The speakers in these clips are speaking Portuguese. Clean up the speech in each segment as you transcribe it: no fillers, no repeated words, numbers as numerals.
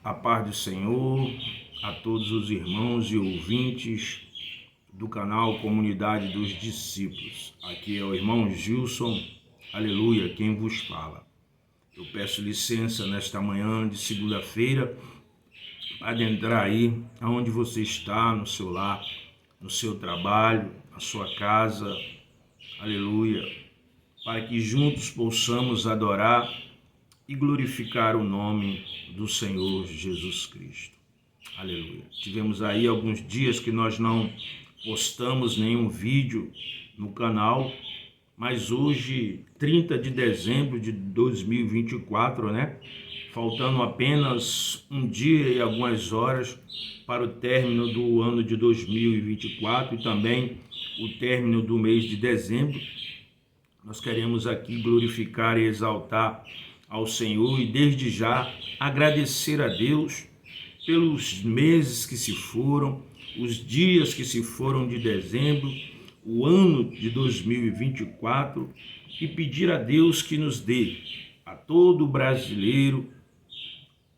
A paz do Senhor a todos os irmãos e ouvintes do canal Comunidade dos Discípulos. Aqui é o irmão Gilson, aleluia, quem vos fala. Eu peço licença nesta manhã de segunda-feira para adentrar aí aonde você está, no seu lar, no seu trabalho, na sua casa, aleluia, para que juntos possamos adorar e glorificar o nome do Senhor Jesus Cristo. Aleluia. Tivemos aí alguns dias que nós não postamos nenhum vídeo no canal, mas hoje, 30 de dezembro de 2024, faltando apenas um dia e algumas horas para o término do ano de 2024 e também o término do mês de dezembro, nós queremos aqui glorificar e exaltar ao Senhor e desde já agradecer a Deus pelos meses que se foram, os dias que se foram de dezembro, o ano de 2024 e pedir a Deus que nos dê a todo brasileiro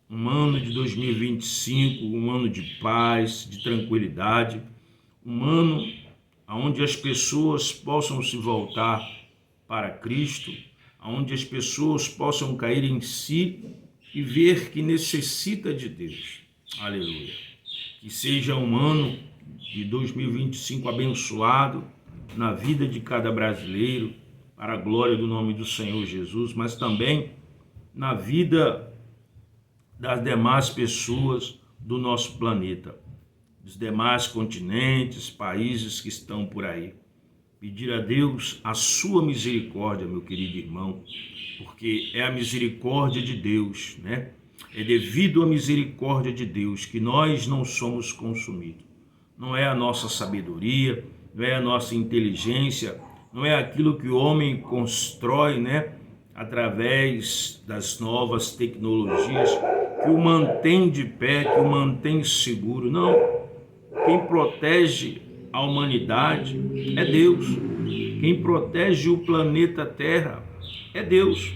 um ano de 2025, um ano de paz, de tranquilidade, um ano onde as pessoas possam se voltar para Cristo, onde as pessoas possam cair em si e ver que necessita de Deus. Aleluia. Que seja um ano de 2025 abençoado na vida de cada brasileiro, para a glória do nome do Senhor Jesus, mas também na vida das demais pessoas do nosso planeta, dos demais continentes, países que estão por aí. Pedir a Deus a sua misericórdia, meu querido irmão, porque é a misericórdia de Deus, É devido à misericórdia de Deus que nós não somos consumidos. Não é a nossa sabedoria, não é a nossa inteligência, não é aquilo que o homem constrói, através das novas tecnologias, que o mantém de pé, que o mantém seguro. Não. Quem protege a humanidade é Deus. Quem protege o planeta Terra é Deus.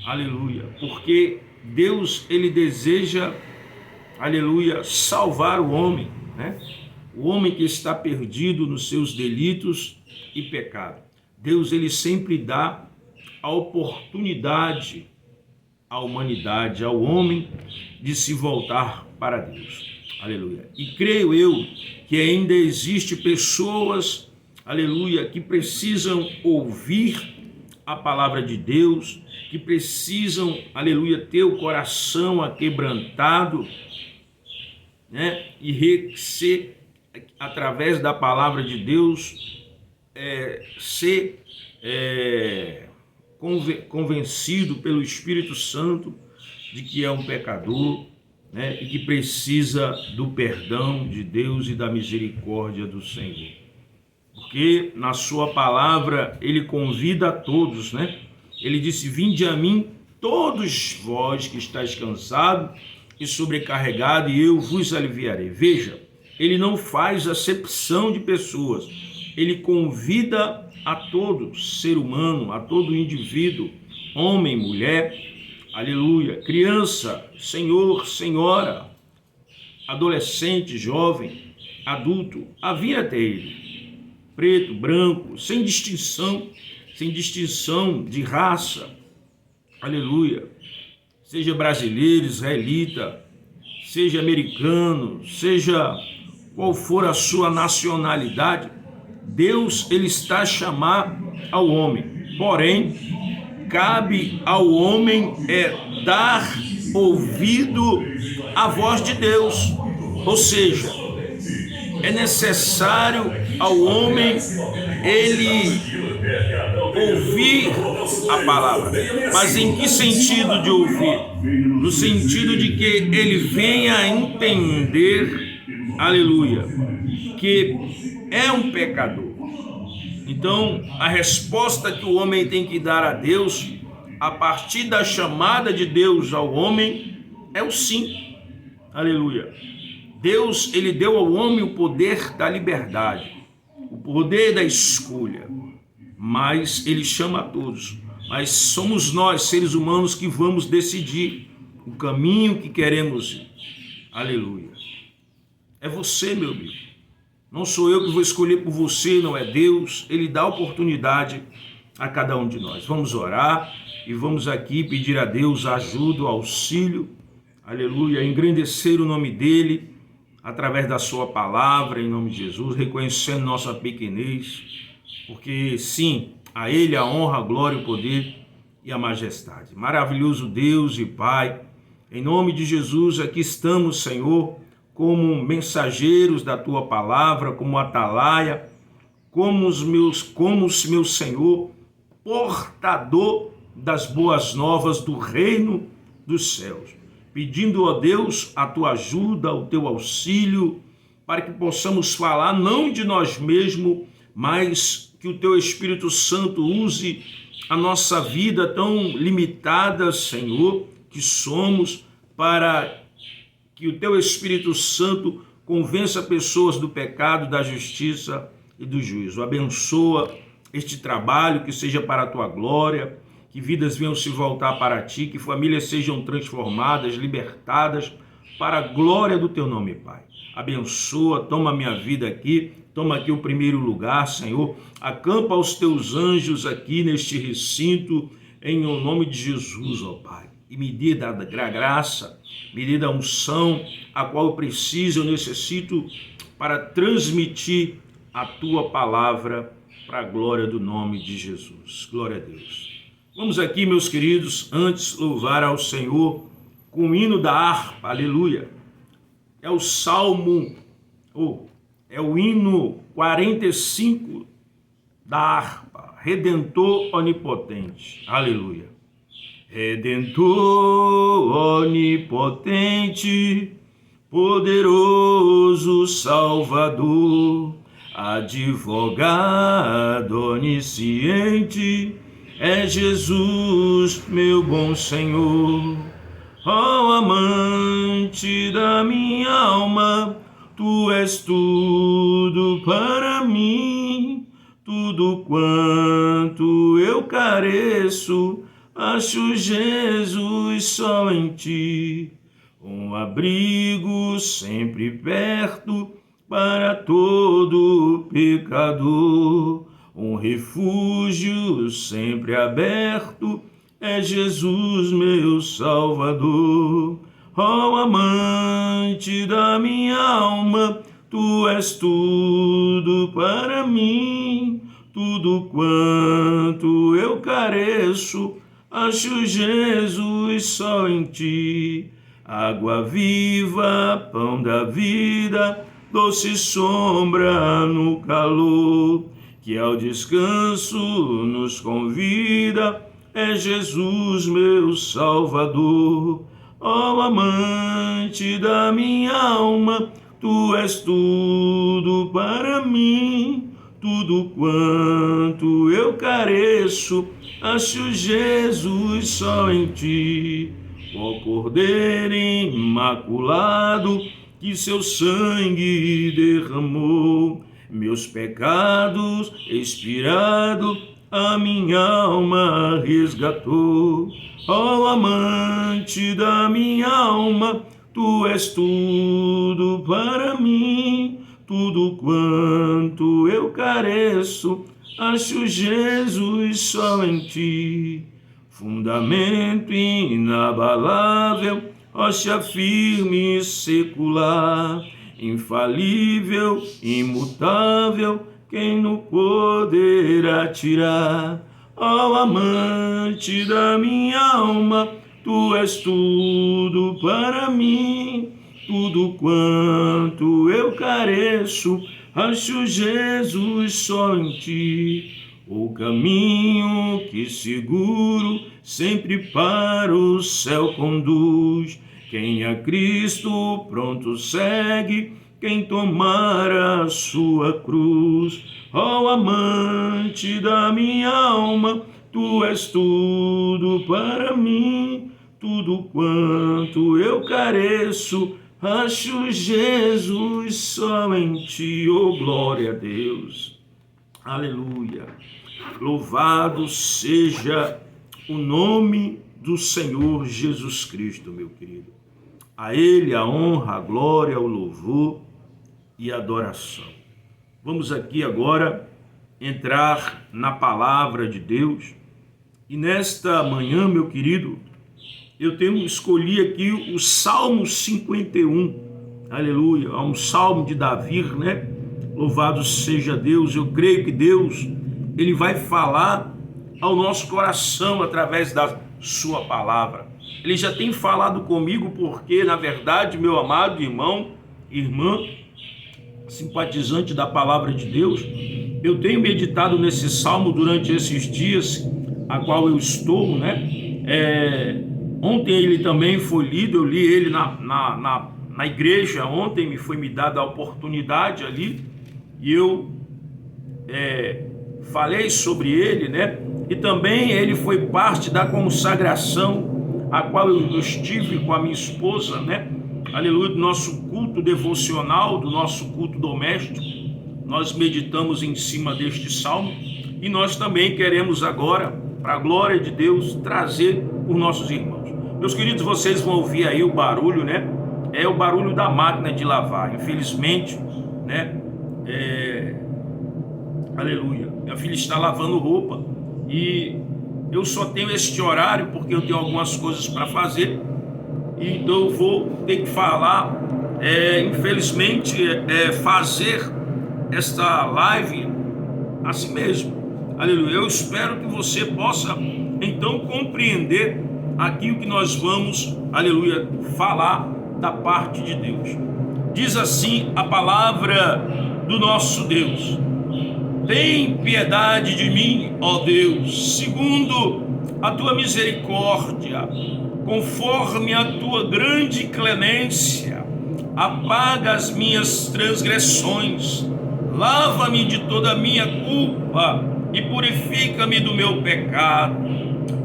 Aleluia. Porque Deus, ele deseja, aleluia, salvar o homem, O homem que está perdido nos seus delitos e pecado. Deus, ele sempre dá a oportunidade à humanidade, ao homem, de se voltar para Deus. Aleluia. E creio eu que ainda existe pessoas, aleluia, que precisam ouvir a palavra de Deus, que precisam, aleluia, ter o coração aquebrantado, e ser, através da palavra de Deus, ser convencido pelo Espírito Santo de que é um pecador, e que precisa do perdão de Deus e da misericórdia do Senhor. Porque na sua palavra ele convida a todos, Ele disse: vinde a mim todos vós que estáis cansados e sobrecarregados, e eu vos aliviarei. Veja, ele não faz acepção de pessoas, ele convida a todo ser humano, a todo indivíduo, homem, mulher, aleluia, criança, senhor, senhora, adolescente, jovem, adulto, a vir até ele, preto, branco, sem distinção de raça, aleluia, seja brasileiro, israelita, seja americano, seja qual for a sua nacionalidade, Deus, ele está a chamar ao homem, porém, cabe ao homem dar ouvido à voz de Deus, ou seja, é necessário ao homem ele ouvir a palavra. Mas em que sentido de ouvir? No sentido de que ele venha a entender, aleluia, que é um pecador. Então, a resposta que o homem tem que dar a Deus, a partir da chamada de Deus ao homem, é o sim. Aleluia. Deus, ele deu ao homem o poder da liberdade, o poder da escolha, mas ele chama a todos. Mas somos nós, seres humanos, que vamos decidir o caminho que queremos ir. Aleluia. É você, meu amigo. Não sou eu que vou escolher por você, não é Deus. Ele dá oportunidade a cada um de nós. Vamos orar e vamos aqui pedir a Deus ajuda, auxílio, aleluia, engrandecer o nome dEle através da sua palavra, em nome de Jesus, reconhecendo nossa pequenez, porque sim, a Ele a honra, a glória, o poder e a majestade. Maravilhoso Deus e Pai, em nome de Jesus, aqui estamos, Senhor, como mensageiros da Tua palavra, como atalaia, como meu Senhor, portador das boas novas do reino dos céus, pedindo a Deus a Tua ajuda, o Teu auxílio, para que possamos falar não de nós mesmos, mas que o Teu Espírito Santo use a nossa vida tão limitada, Senhor, que somos, para que o Teu Espírito Santo convença pessoas do pecado, da justiça e do juízo. Abençoa este trabalho, que seja para a Tua glória, que vidas venham se voltar para Ti, que famílias sejam transformadas, libertadas, para a glória do Teu nome, Pai. Abençoa, toma a minha vida aqui, toma aqui o primeiro lugar, Senhor. Acampa os Teus anjos aqui neste recinto, em nome de Jesus, ó Pai. E me dê da graça, me dê da unção, a qual eu preciso, eu necessito, para transmitir a Tua palavra para a glória do nome de Jesus. Glória a Deus. Vamos aqui, meus queridos, antes louvar ao Senhor com o hino da harpa, aleluia. É o Salmo, é o hino 45 da harpa, Redentor Onipotente, aleluia. Redentor onipotente, poderoso Salvador, advogado onisciente, é Jesus, meu bom Senhor. Ó amante da minha alma, Tu és tudo para mim, tudo quanto eu careço, acho Jesus só em Ti, um abrigo sempre perto para todo pecador, um refúgio sempre aberto, é Jesus meu Salvador. Ó amante da minha alma, Tu és tudo para mim, tudo quanto eu careço, acho Jesus só em Ti, água viva, pão da vida, doce sombra no calor, que ao descanso nos convida, é Jesus meu Salvador. Ó amante da minha alma, Tu és tudo para mim, tudo quanto eu careço, acho Jesus só em Ti. Ó Cordeiro imaculado, que Seu sangue derramou, meus pecados expirado, a minha alma resgatou. Ó amante da minha alma, Tu és tudo para mim, tudo quanto eu careço, acho Jesus só em Ti. Fundamento inabalável, rocha firme e secular, infalível, imutável, quem no poderá tirar? Ó amante da minha alma, Tu és tudo para mim, tudo quanto eu careço, acho Jesus só em Ti. O caminho que seguro sempre para o céu conduz. Quem a Cristo pronto segue, quem tomar a sua cruz. Ó amante da minha alma, Tu és tudo para mim, tudo quanto eu careço, acho Jesus só em Ti. Oh, glória a Deus. Aleluia. Louvado seja o nome do Senhor Jesus Cristo, meu querido. A Ele a honra, a glória, o louvor e a adoração. Vamos aqui agora entrar na palavra de Deus. E nesta manhã, meu querido, eu escolhi aqui o Salmo 51. Aleluia, é um salmo de Davi, né? Louvado seja Deus. Eu creio que Deus, Ele vai falar ao nosso coração através da sua palavra. Ele já tem falado comigo porque, na verdade, meu amado irmão, irmã, simpatizante da palavra de Deus, eu tenho meditado nesse salmo durante esses dias, a qual eu estou, né? Ontem ele também foi lido, eu li ele na igreja, ontem me dada a oportunidade ali, e eu falei sobre ele, né? E também ele foi parte da consagração, a qual eu estive com a minha esposa, né? Aleluia, do nosso culto devocional, do nosso culto doméstico. Nós meditamos em cima deste salmo e nós também queremos agora, para a glória de Deus, trazer os nossos irmãos. Meus queridos, vocês vão ouvir aí o barulho, né? É o barulho da máquina de lavar. Infelizmente, né? Aleluia. Minha filha está lavando roupa e eu só tenho este horário porque eu tenho algumas coisas para fazer. Então eu vou ter que falar, infelizmente, fazer esta live assim mesmo. Aleluia. Eu espero que você possa então compreender aquilo que nós vamos, aleluia, falar da parte de Deus. Diz assim a palavra do nosso Deus: tem piedade de mim, ó Deus, segundo a tua misericórdia, conforme a tua grande clemência, apaga as minhas transgressões, lava-me de toda a minha culpa e purifica-me do meu pecado,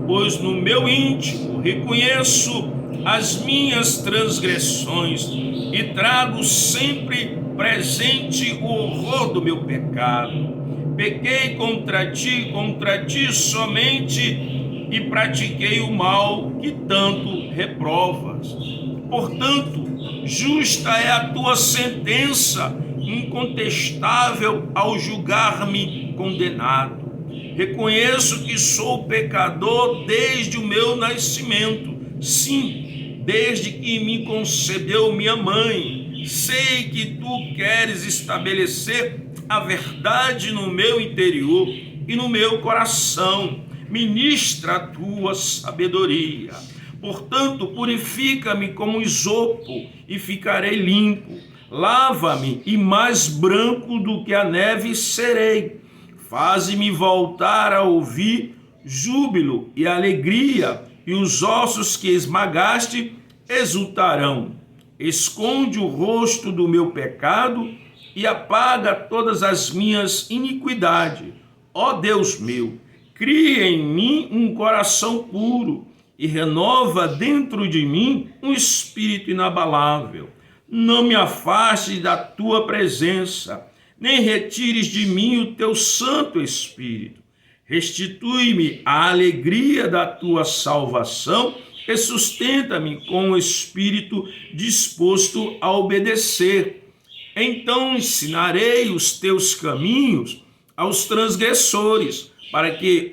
pois no meu íntimo reconheço as minhas transgressões e trago sempre presente o horror do meu pecado. Pequei contra ti somente, e pratiquei o mal que tanto reprovas. Portanto, justa é a tua sentença, incontestável ao julgar-me condenado. Reconheço que sou pecador desde o meu nascimento, sim, desde que me concebeu minha mãe. Sei que tu queres estabelecer a verdade no meu interior e no meu coração. Ministra a tua sabedoria. Portanto, purifica-me como isopo e ficarei limpo. Lava-me e mais branco do que a neve serei. Faze-me voltar a ouvir júbilo e alegria, e os ossos que esmagaste exultarão. Esconde o rosto do meu pecado e apaga todas as minhas iniquidades. Ó Deus meu, cria em mim um coração puro e renova dentro de mim um espírito inabalável. Não me afastes da tua presença, nem retires de mim o teu Santo Espírito. Restitui-me a alegria da tua salvação e sustenta-me com o espírito disposto a obedecer. Então ensinarei os teus caminhos aos transgressores, para que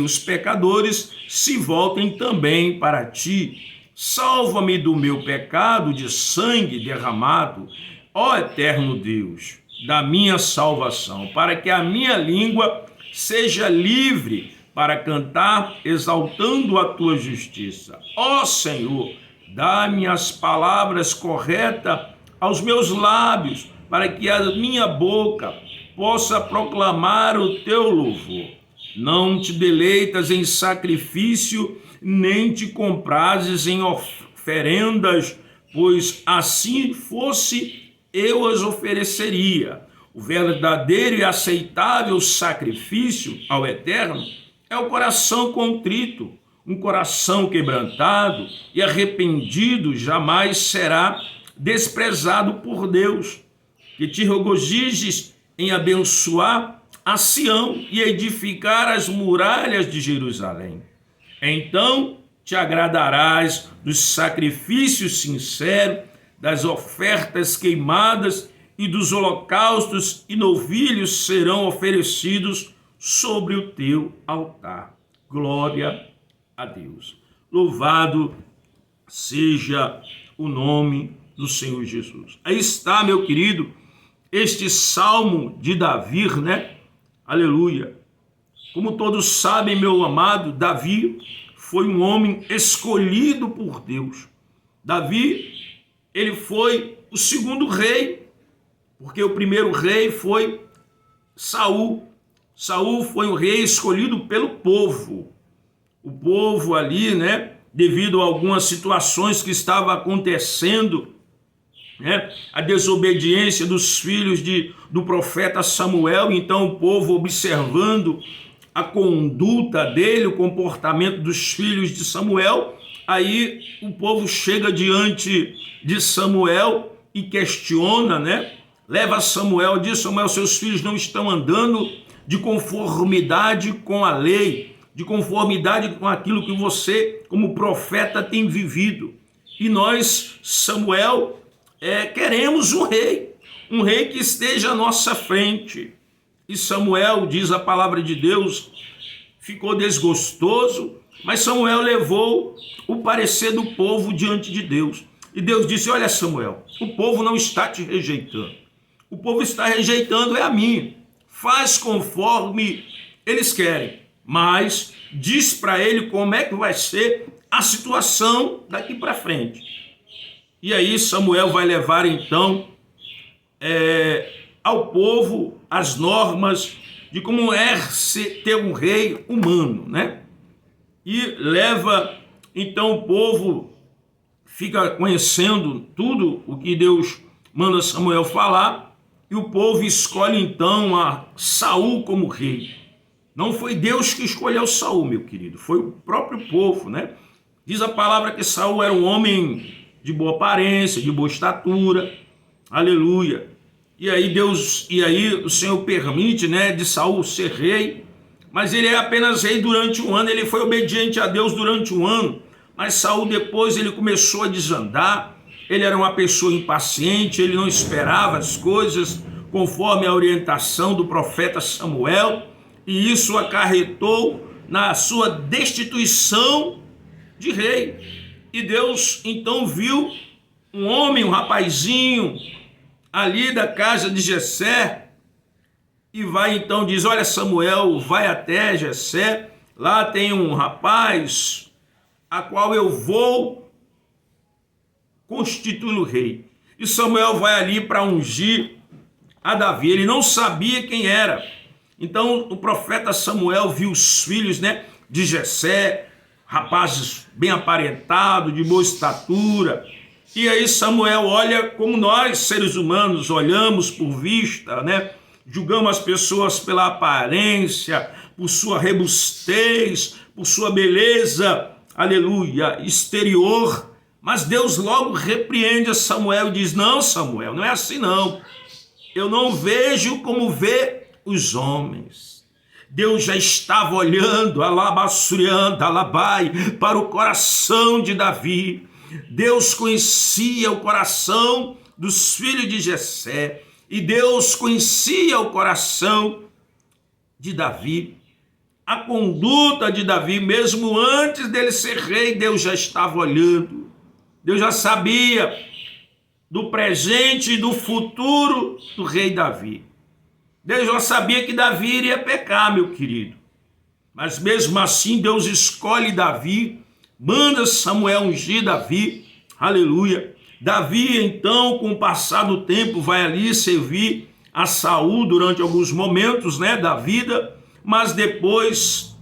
os pecadores se voltem também para ti. Salva-me do meu pecado de sangue derramado, ó eterno Deus, da minha salvação, para que a minha língua seja livre para cantar, exaltando a tua justiça. Ó Senhor, dá-me as palavras corretas aos meus lábios, para que a minha boca possa proclamar o teu louvor. Não te deleitas em sacrifício, nem te comprases em oferendas, pois assim fosse, eu as ofereceria. O verdadeiro e aceitável sacrifício ao Eterno é o coração contrito. Um coração quebrantado e arrependido jamais será desprezado por Deus. Que te regozijes em abençoar a Sião e edificar as muralhas de Jerusalém. Então te agradarás dos sacrifícios sinceros, das ofertas queimadas e dos holocaustos e novilhos serão oferecidos sobre o teu altar. Glória a Deus. Louvado seja o nome do Senhor Jesus. Aí está, meu querido, este salmo de Davi, né? Aleluia. Como todos sabem, meu amado, Davi foi um homem escolhido por Deus. Davi, ele foi o segundo rei, porque o primeiro rei foi Saul. Saul foi um rei escolhido pelo povo. O povo ali, né, devido a algumas situações que estavam acontecendo, né, a desobediência dos filhos do profeta Samuel, então o povo observando a conduta dele, o comportamento dos filhos de Samuel, aí o povo chega diante de Samuel e questiona, né? Leva Samuel, diz: Samuel, seus filhos não estão andando de conformidade com a lei, de conformidade com aquilo que você, como profeta, tem vivido. E nós, Samuel, queremos um rei que esteja à nossa frente. E Samuel, diz a palavra de Deus, ficou desgostoso, mas Samuel levou o parecer do povo diante de Deus. E Deus disse: olha, Samuel, o povo não está te rejeitando. O povo está rejeitando a mim. Faz conforme eles querem, mas diz para ele como é que vai ser a situação daqui para frente. E aí Samuel vai levar então ao povo as normas de como é ter um rei humano, né? E leva, então o povo fica conhecendo tudo o que Deus manda Samuel falar, e o povo escolhe então a Saul como rei. Não foi Deus que escolheu Saul, meu querido, foi o próprio povo, né? Diz a palavra que Saul era um homem de boa aparência, de boa estatura, aleluia. E aí o Senhor permite, né, de Saul ser rei, mas ele é apenas rei durante um ano. Ele foi obediente a Deus durante um ano, mas Saul depois ele começou a desandar. Ele era uma pessoa impaciente, ele não esperava as coisas conforme a orientação do profeta Samuel, e isso acarretou na sua destituição de rei. E Deus então viu um homem, um rapazinho ali da casa de Jessé, e vai então, diz: olha, Samuel, vai até Jessé, lá tem um rapaz a qual eu vou constituí-lo rei. E Samuel vai ali para ungir a Davi. Ele não sabia quem era. Então o profeta Samuel viu os filhos, né, de Jessé, rapazes bem aparentados, de boa estatura. E aí Samuel olha como nós, seres humanos, olhamos por vista, né? Julgamos as pessoas pela aparência, por sua robustez, por sua beleza, aleluia, exterior. Mas Deus logo repreende a Samuel e diz: não, Samuel, não é assim não. Eu não vejo como vê os homens. Deus já estava olhando, alabassuriando, alabai, para o coração de Davi. Deus conhecia o coração dos filhos de Jessé, e Deus conhecia o coração de Davi. A conduta de Davi, mesmo antes dele ser rei, Deus já estava olhando. Deus já sabia do presente e do futuro do rei Davi. Deus já sabia que Davi iria pecar, meu querido. Mas mesmo assim Deus escolhe Davi, manda Samuel ungir Davi, aleluia. Davi, então, com o passar do tempo, vai ali servir a Saul durante alguns momentos, né, da vida, mas depois,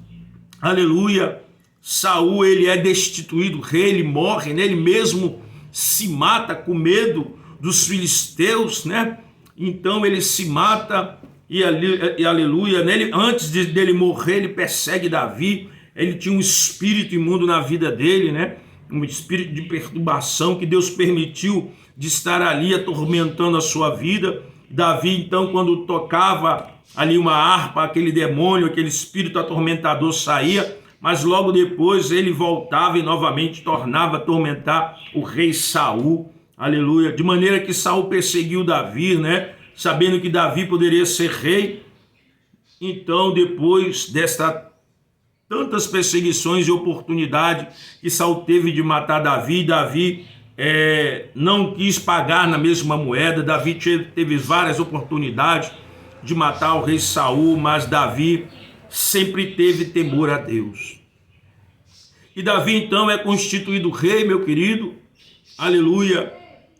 aleluia, Saul, ele é destituído rei, ele morre, né, ele mesmo se mata com medo dos filisteus, né? Então ele se mata e aleluia, né? Antes dele morrer, ele persegue Davi. Ele tinha um espírito imundo na vida dele, né? Um espírito de perturbação que Deus permitiu de estar ali atormentando a sua vida. Davi, então, quando tocava ali uma harpa, aquele demônio, aquele espírito atormentador saía, mas logo depois ele voltava e novamente tornava a atormentar o rei Saul, aleluia, de maneira que Saul perseguiu Davi, né, sabendo que Davi poderia ser rei. Então, depois tantas perseguições e oportunidade que Saul teve de matar Davi, Davi não quis pagar na mesma moeda. Davi teve várias oportunidades de matar o rei Saul, mas Davi sempre teve temor a Deus. E Davi então é constituído rei, meu querido, aleluia.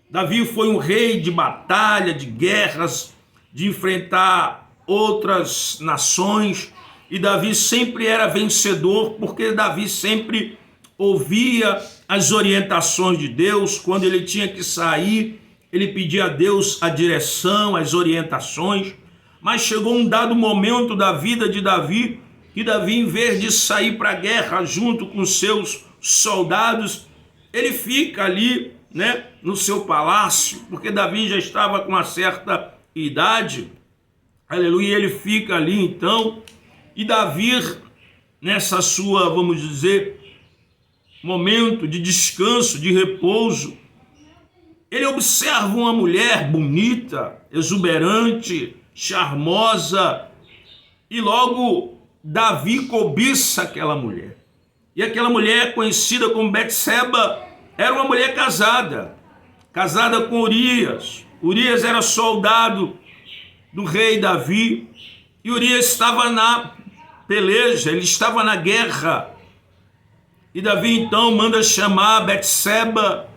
Davi foi um rei de batalha, de guerras, de enfrentar outras nações, e Davi sempre era vencedor, porque Davi sempre ouvia as orientações de Deus. Quando ele tinha que sair, ele pedia a Deus a direção, as orientações. Mas chegou um dado momento da vida de Davi, que Davi, em vez de sair para a guerra junto com seus soldados, ele fica ali, né, no seu palácio, porque Davi já estava com uma certa idade, aleluia, ele fica ali então, e Davi, nessa sua, vamos dizer, momento de descanso, de repouso, ele observa uma mulher bonita, exuberante, charmosa, e logo Davi cobiça aquela mulher. E aquela mulher, conhecida como Betseba, era uma mulher casada com Urias. Urias era soldado do rei Davi, e Urias estava na peleja, ele estava na guerra. E Davi então manda chamar Betseba,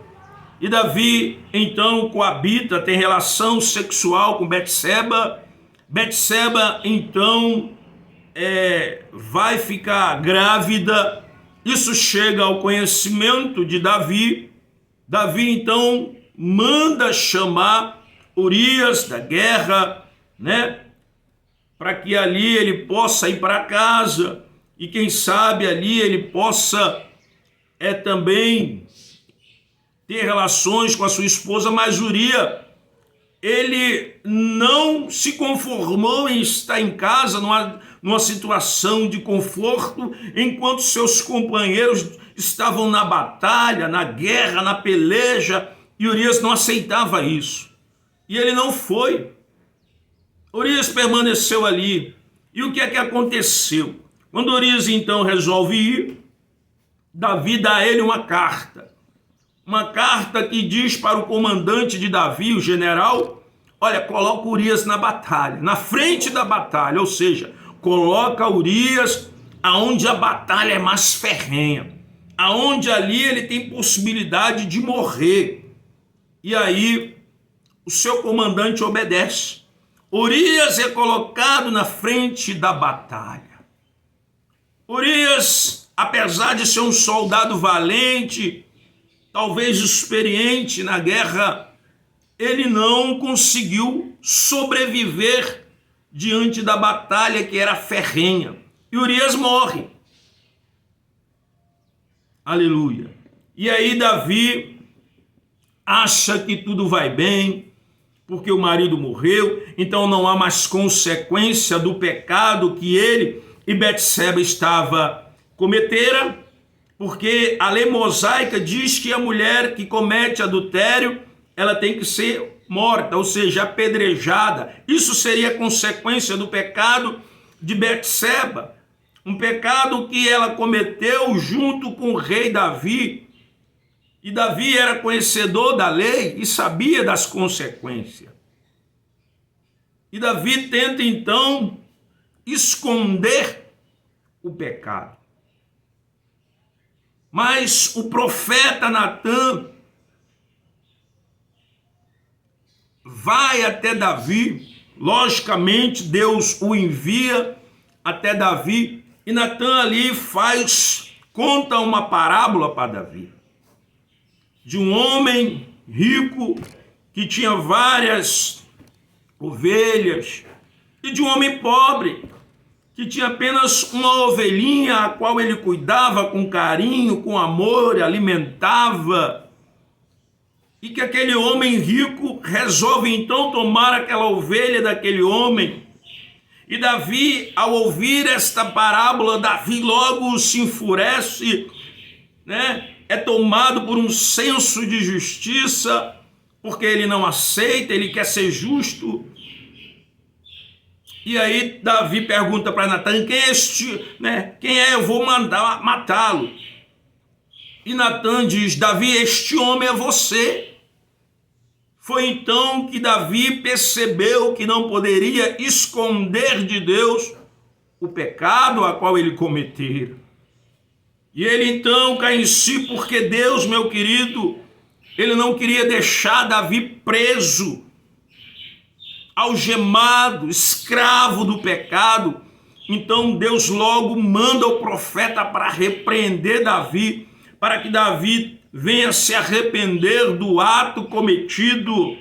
e Davi então coabita, tem relação sexual com Betseba. Betseba então vai ficar grávida. Isso chega ao conhecimento de Davi. Davi então manda chamar Urias da guerra, né, para que ali ele possa ir para casa, e quem sabe ali ele possa também ter relações com a sua esposa. Mas Urias, ele não se conformou em estar em casa numa situação de conforto, enquanto seus companheiros estavam na batalha, na guerra, na peleja, e Urias não aceitava isso. E ele não foi. Urias permaneceu ali. E o que é que aconteceu? Quando Urias então resolve ir, Davi dá a ele uma carta que diz para o comandante de Davi, o general: olha, coloca Urias na batalha, na frente da batalha, ou seja, coloca Urias aonde a batalha é mais ferrenha, aonde ali ele tem possibilidade de morrer. E aí o seu comandante obedece. Urias é colocado na frente da batalha. Urias, apesar de ser um soldado valente, talvez experiente na guerra, ele não conseguiu sobreviver diante da batalha, que era ferrenha. E Urias morre. Aleluia. E aí Davi acha que tudo vai bem, porque o marido morreu, então não há mais consequência do pecado que ele e Betseba cometeram, porque a lei mosaica diz que a mulher que comete adultério, ela tem que ser morta, ou seja, apedrejada. Isso seria consequência do pecado de Betseba, um pecado que ela cometeu junto com o rei Davi. E Davi era conhecedor da lei e sabia das consequências. E Davi tenta então esconder o pecado. Mas o profeta Natã vai até Davi. Logicamente, Deus o envia até Davi, e Natã ali conta uma parábola para Davi, de um homem rico que tinha várias ovelhas, e de um homem pobre que tinha apenas uma ovelhinha, a qual ele cuidava com carinho, com amor, alimentava. E que aquele homem rico resolve então tomar aquela ovelha daquele homem E Davi, ao ouvir esta parábola, Davi logo se enfurece, né? É tomado por um senso de justiça, porque ele não aceita, ele quer ser justo. E aí Davi pergunta para Natan: quem é este, né? Quem é? Eu vou mandar matá-lo. E Natan diz: Davi, este homem é você. Foi então que Davi percebeu que não poderia esconder de Deus o pecado a qual ele cometera. E ele então cai em si, porque Deus, meu querido, ele não queria deixar Davi preso, algemado, escravo do pecado. Então Deus logo manda o profeta para repreender Davi, para que Davi venha se arrepender do ato cometido,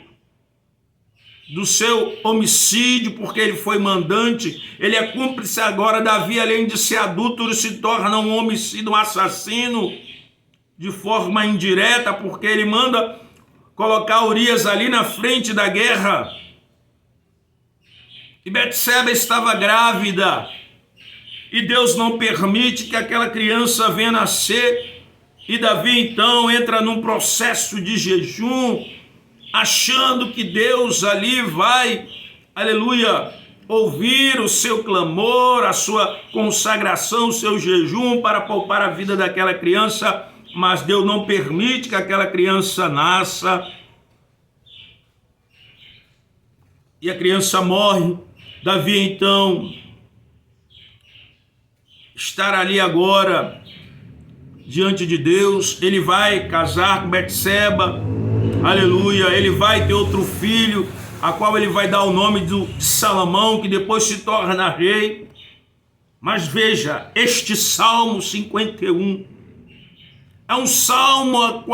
do seu homicídio, porque ele foi mandante, ele é cúmplice agora. Davi, além de ser adúltero, se torna um homicida, um assassino, de forma indireta, porque ele manda colocar Urias ali na frente da guerra. E Betseba estava grávida, e Deus não permite que aquela criança venha nascer, e Davi então entra num processo de jejum, achando que Deus ali vai, aleluia, ouvir o seu clamor, a sua consagração, o seu jejum para poupar a vida daquela criança, mas Deus não permite que aquela criança nasça, e a criança morre. Davi então estar ali agora diante de Deus, ele vai casar com Betseba, aleluia, ele vai ter outro filho, a qual ele vai dar o nome de Salomão, que depois se torna rei. Mas veja, este Salmo 51 é um salmo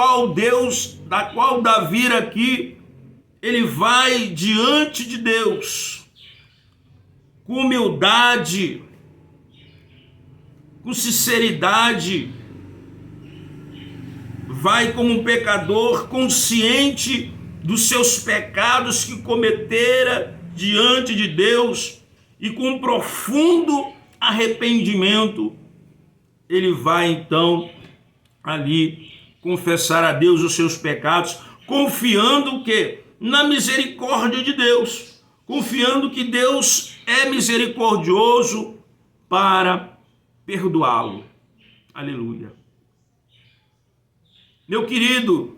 da qual Davi aqui, ele vai diante de Deus, com humildade, com sinceridade, vai como um pecador consciente dos seus pecados que cometera diante de Deus, e com um profundo arrependimento, ele vai então ali confessar a Deus os seus pecados, confiando que na misericórdia de Deus, confiando que Deus é misericordioso para perdoá-lo. Aleluia. Meu querido,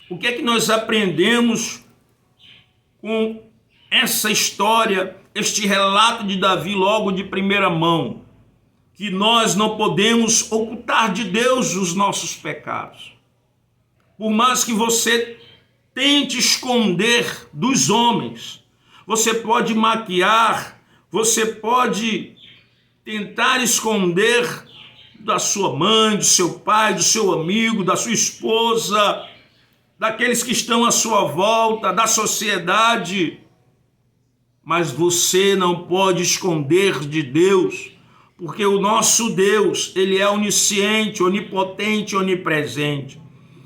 o que é que nós aprendemos com essa história, este relato de Davi logo de primeira mão? Que nós não podemos ocultar de Deus os nossos pecados. Por mais que você tente esconder dos homens, você pode maquiar, você pode tentar esconder da sua mãe, do seu pai, do seu amigo, da sua esposa, daqueles que estão à sua volta, da sociedade. Mas você não pode esconder de Deus, porque o nosso Deus, ele é onisciente, onipotente, onipresente.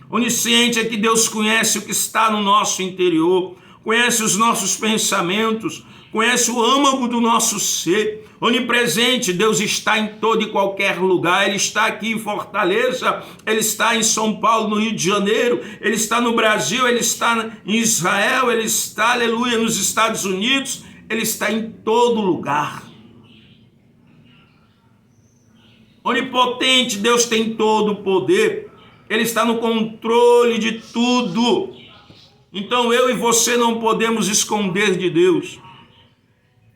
Onisciente é que Deus conhece o que está no nosso interior, conhece os nossos pensamentos, conhece o âmago do nosso ser. Onipresente, Deus está em todo e qualquer lugar. Ele está aqui em Fortaleza, Ele está em São Paulo, no Rio de Janeiro, Ele está no Brasil, Ele está em Israel, Ele está, aleluia, nos Estados Unidos, Ele está em todo lugar. Onipotente, Deus tem todo o poder, Ele está no controle de tudo. Então eu e você não podemos esconder de Deus.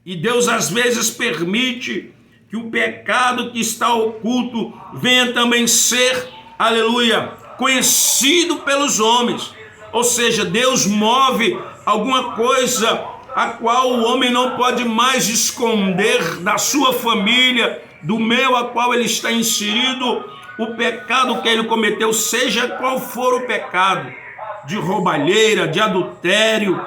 E Deus às vezes permite que o pecado que está oculto venha também ser, aleluia, conhecido pelos homens. Ou seja, Deus move alguma coisa a qual o homem não pode mais esconder da sua família, do meio a qual ele está inserido, o pecado que ele cometeu, seja qual for o pecado, de roubalheira, de adultério,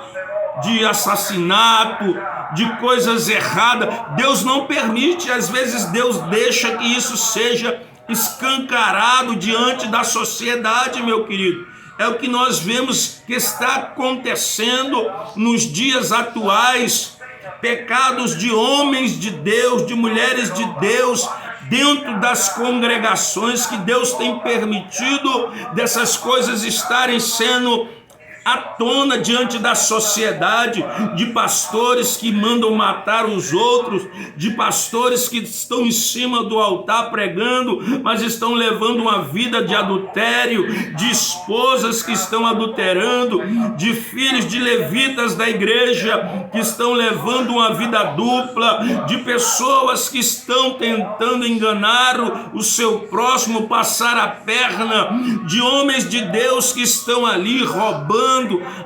de assassinato, de coisas erradas. Deus não permite, às vezes Deus deixa que isso seja escancarado diante da sociedade, meu querido. É o que nós vemos que está acontecendo nos dias atuais, pecados de homens de Deus, de mulheres de Deus, dentro das congregações, que Deus tem permitido dessas coisas estarem sendo à tona diante da sociedade, de pastores que mandam matar os outros, de pastores que estão em cima do altar pregando, mas estão levando uma vida de adultério, de esposas que estão adulterando, de filhos de levitas da igreja que estão levando uma vida dupla, de pessoas que estão tentando enganar o seu próximo, passar a perna, de homens de Deus que estão ali roubando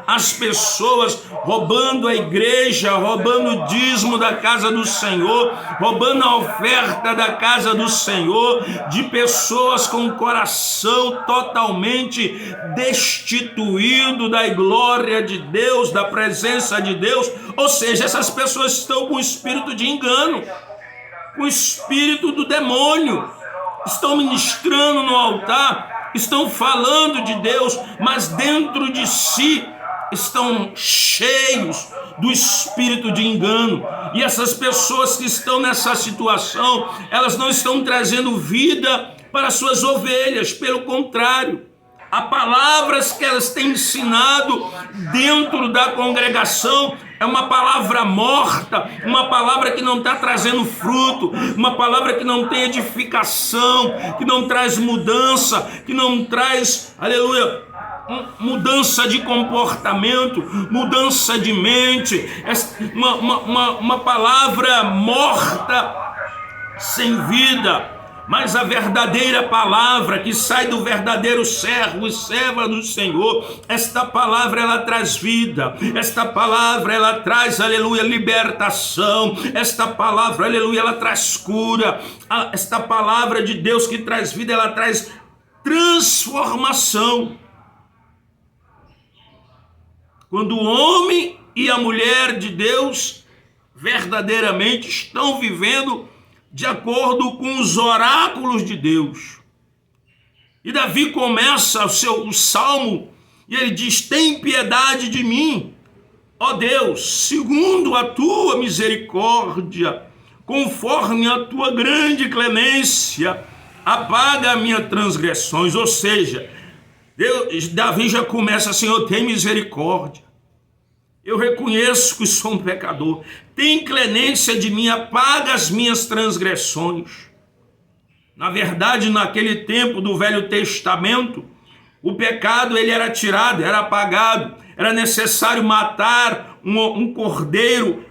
as pessoas, roubando a igreja, roubando o dízimo da casa do Senhor, roubando a oferta da casa do Senhor, de pessoas com o coração totalmente destituído da glória de Deus, da presença de Deus. Ou seja, essas pessoas estão com o espírito de engano, com o espírito do demônio, estão ministrando no altar, estão falando de Deus, mas dentro de si estão cheios do espírito de engano. E essas pessoas que estão nessa situação, elas não estão trazendo vida para suas ovelhas, pelo contrário, há palavras que elas têm ensinado dentro da congregação, é uma palavra morta, uma palavra que não está trazendo fruto, uma palavra que não tem edificação, que não traz mudança, que não traz, aleluia, mudança de comportamento, mudança de mente, uma palavra morta, sem vida. Mas a verdadeira palavra que sai do verdadeiro servo e serva do Senhor, esta palavra ela traz vida, esta palavra ela traz, aleluia, libertação, esta palavra, aleluia, ela traz cura, esta palavra de Deus que traz vida, ela traz transformação. Quando o homem e a mulher de Deus verdadeiramente estão vivendo de acordo com os oráculos de Deus. E Davi começa o salmo e ele diz: tem piedade de mim, ó Deus, segundo a tua misericórdia, conforme a tua grande clemência, apaga as minhas transgressões. Ou seja, Davi já começa: Senhor, tem misericórdia. Eu reconheço que sou um pecador. Tem clemência de mim, apaga as minhas transgressões. Na verdade, naquele tempo do Velho Testamento, o pecado ele era tirado, era apagado. Era necessário matar um cordeiro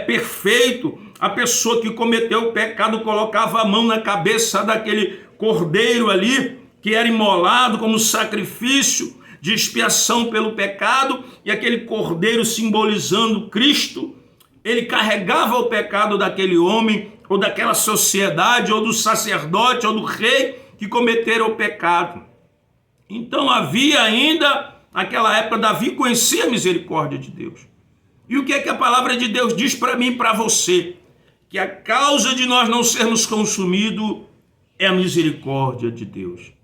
perfeito. A pessoa que cometeu o pecado colocava a mão na cabeça daquele cordeiro ali, que era imolado como sacrifício de expiação pelo pecado, e aquele cordeiro simbolizando Cristo, ele carregava o pecado daquele homem, ou daquela sociedade, ou do sacerdote, ou do rei que cometeram o pecado. Então havia ainda, naquela época, Davi conhecia a misericórdia de Deus. E o que é que a palavra de Deus diz para mim e para você? Que a causa de nós não sermos consumidos é a misericórdia de Deus.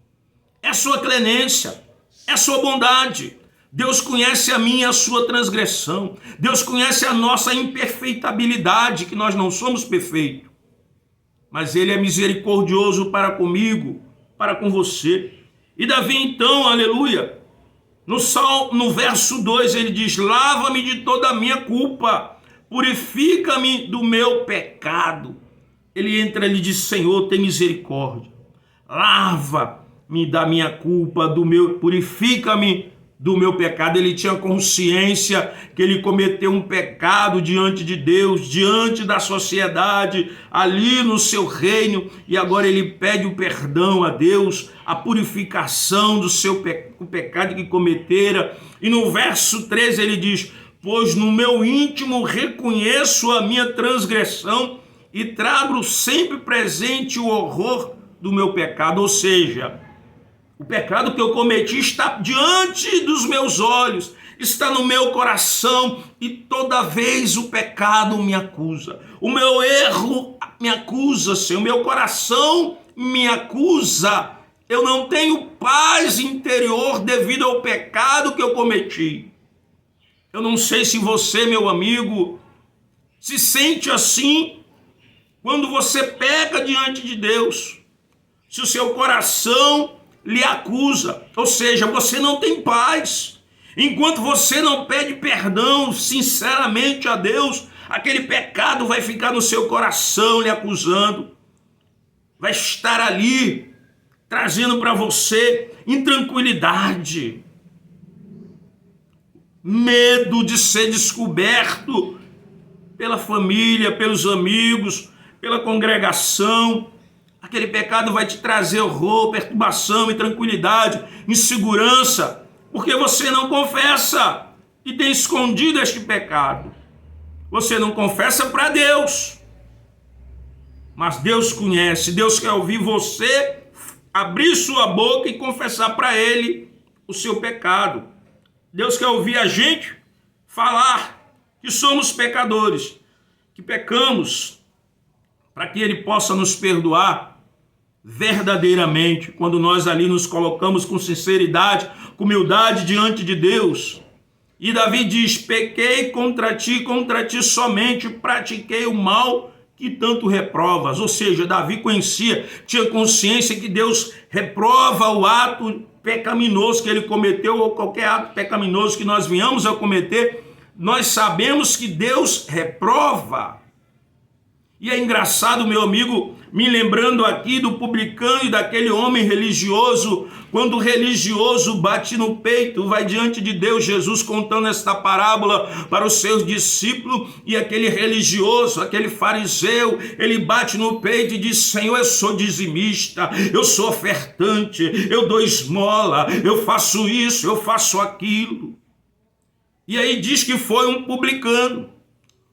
É a sua clemência, é a sua bondade. Deus conhece a minha e a sua transgressão. Deus conhece a nossa imperfeitabilidade, que nós não somos perfeitos. Mas Ele é misericordioso para comigo, para com você. E Davi então, aleluia, no verso 2 ele diz: lava-me de toda a minha culpa, purifica-me do meu pecado. Ele entra e diz: Senhor, tem misericórdia. Lava-me da minha culpa, purifica-me do meu pecado. Ele tinha consciência que ele cometeu um pecado diante de Deus, diante da sociedade, ali no seu reino, e agora ele pede o perdão a Deus, a purificação do seu o pecado que cometera. E no verso 13 ele diz: pois no meu íntimo reconheço a minha transgressão e trago sempre presente o horror do meu pecado. Ou seja, o pecado que eu cometi está diante dos meus olhos, está no meu coração, e toda vez o pecado me acusa. O meu erro me acusa, Senhor, o meu coração me acusa. Eu não tenho paz interior devido ao pecado que eu cometi. Eu não sei se você, meu amigo, se sente assim quando você peca diante de Deus, se o seu coração lhe acusa, ou seja, você não tem paz. Enquanto você não pede perdão sinceramente a Deus, aquele pecado vai ficar no seu coração lhe acusando, vai estar ali trazendo para você intranquilidade, medo de ser descoberto pela família, pelos amigos, pela congregação. Aquele pecado vai te trazer horror, perturbação, intranquilidade, insegurança, porque você não confessa e tem escondido este pecado. Você não confessa para Deus, mas Deus conhece. Deus quer ouvir você abrir sua boca e confessar para Ele o seu pecado. Deus quer ouvir a gente falar que somos pecadores, que pecamos, para que Ele possa nos perdoar verdadeiramente, quando nós ali nos colocamos com sinceridade, com humildade diante de Deus. E Davi diz: pequei contra ti somente, pratiquei o mal que tanto reprovas. Ou seja, Davi conhecia, tinha consciência que Deus reprova o ato pecaminoso que ele cometeu, ou qualquer ato pecaminoso que nós venhamos a cometer. Nós sabemos que Deus reprova. E é engraçado, meu amigo, me lembrando aqui do publicano e daquele homem religioso, quando o religioso bate no peito, vai diante de Deus, Jesus contando esta parábola para os seus discípulos, e aquele religioso, aquele fariseu, ele bate no peito e diz: Senhor, eu sou dizimista, eu sou ofertante, eu dou esmola, eu faço isso, eu faço aquilo. E aí diz que foi um publicano,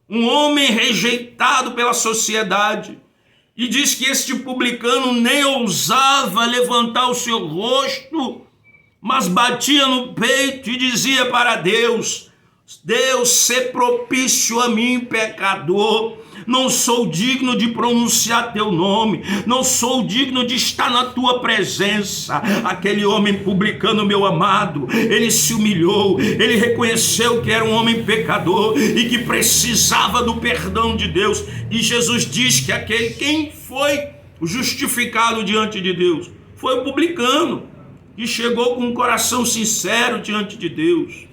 um homem rejeitado pela sociedade, e diz que este publicano nem ousava levantar o seu rosto, mas batia no peito e dizia para Deus: Deus, sê propício a mim, pecador. Não sou digno de pronunciar teu nome, não sou digno de estar na tua presença. Aquele homem publicano, meu amado, ele se humilhou, ele reconheceu que era um homem pecador e que precisava do perdão de Deus. E Jesus diz que quem foi justificado diante de Deus foi o publicano, que chegou com um coração sincero diante de Deus.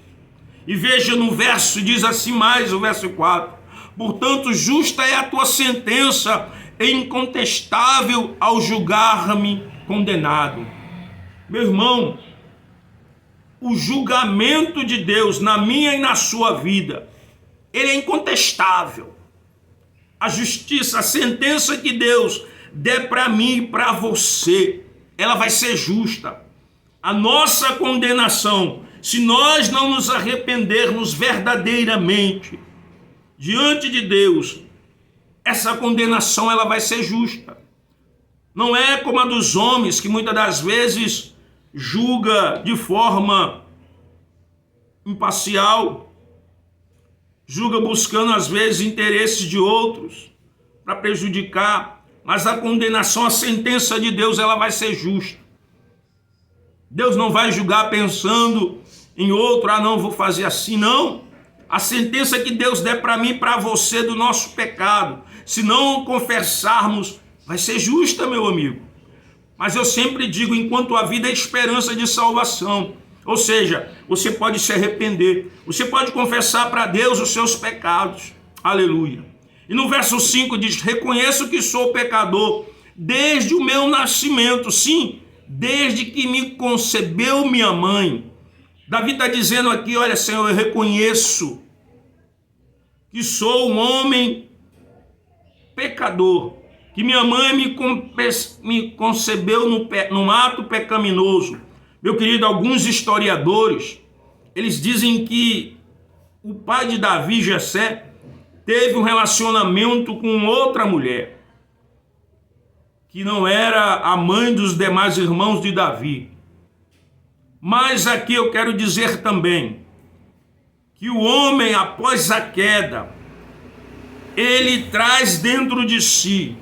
E veja no verso, diz assim mais, o verso 4: portanto, justa é a tua sentença e incontestável ao julgar-me condenado. Meu irmão, o julgamento de Deus na minha e na sua vida, ele é incontestável. A justiça, a sentença que Deus der para mim e para você, ela vai ser justa. A nossa condenação, se nós não nos arrependermos verdadeiramente diante de Deus, essa condenação ela vai ser justa. Não é como a dos homens, que muitas das vezes julga de forma imparcial, julga buscando às vezes interesses de outros para prejudicar, mas a condenação, a sentença de Deus, ela vai ser justa. Deus não vai julgar pensando em outro: não, vou fazer assim, não. A sentença que Deus der para mim e para você do nosso pecado, se não confessarmos, vai ser justa, meu amigo. Mas eu sempre digo, enquanto a vida é esperança de salvação, ou seja, você pode se arrepender, você pode confessar para Deus os seus pecados, aleluia. E no verso 5 diz: reconheço que sou pecador desde o meu nascimento, sim, desde que me concebeu minha mãe. Davi está dizendo aqui: olha, Senhor, eu reconheço que sou um homem pecador, que minha mãe me concebeu num ato pecaminoso. Meu querido, alguns historiadores, eles dizem que o pai de Davi, Jessé, teve um relacionamento com outra mulher, que não era a mãe dos demais irmãos de Davi. Mas aqui eu quero dizer também que o homem, após a queda, ele traz dentro de si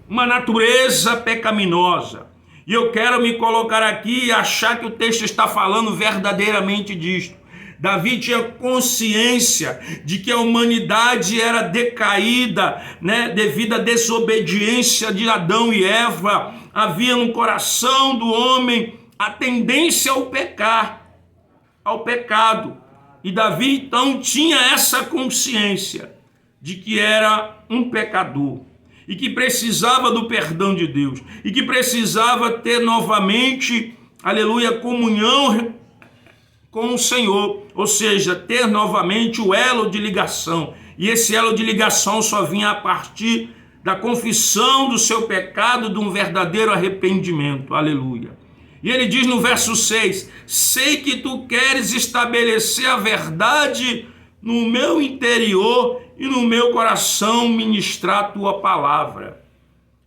uma natureza pecaminosa. E eu quero me colocar aqui e achar que o texto está falando verdadeiramente disto. Davi tinha consciência de que a humanidade era decaída, né, devido à desobediência de Adão e Eva. Havia no coração do homem a tendência ao pecado. E Davi então tinha essa consciência de que era um pecador e que precisava do perdão de Deus e que precisava ter novamente, aleluia, comunhão com o Senhor, ou seja, ter novamente o elo de ligação. E esse elo de ligação só vinha a partir da confissão do seu pecado, de um verdadeiro arrependimento, aleluia. E ele diz no verso 6, sei que tu queres estabelecer a verdade no meu interior e no meu coração ministrar a tua palavra.